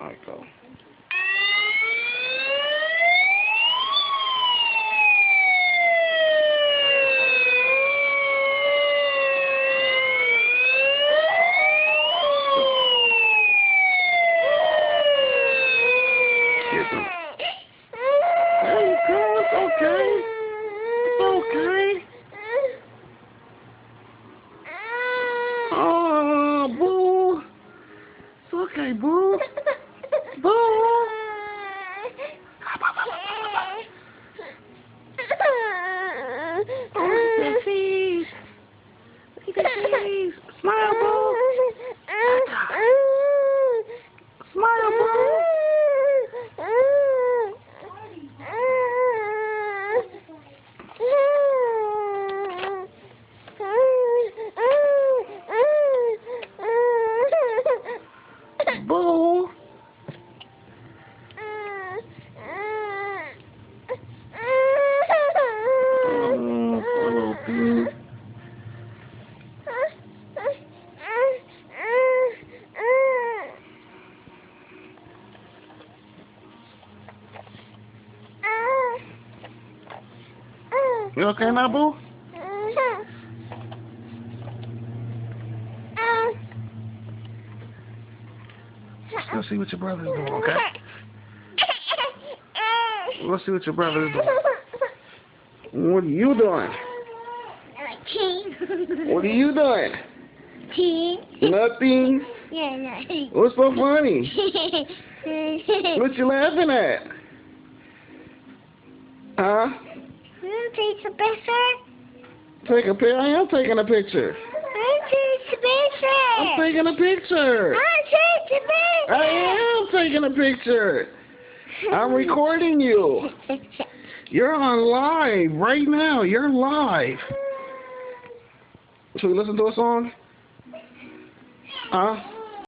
Alright, go. There you go. It's okay. It's okay. Oh, boo. It's okay, boo. Boo. Oh, look at that face. Look at that face. Smile, boo. Smile, boo. Boo. Hello, boo. You okay now, boo? Let's see what your brother's doing, okay? Let's see what your brother's doing. What are you doing? What are you doing? Nothing? Yeah, nothing. What's so funny? What you laughing at? Huh? Take a picture. Take a picture? I am taking a picture. Take a picture. I'm taking a picture. Take a picture. I am taking a picture. I'm recording you. You're on live right now. You're live. Should we listen to a song? Huh?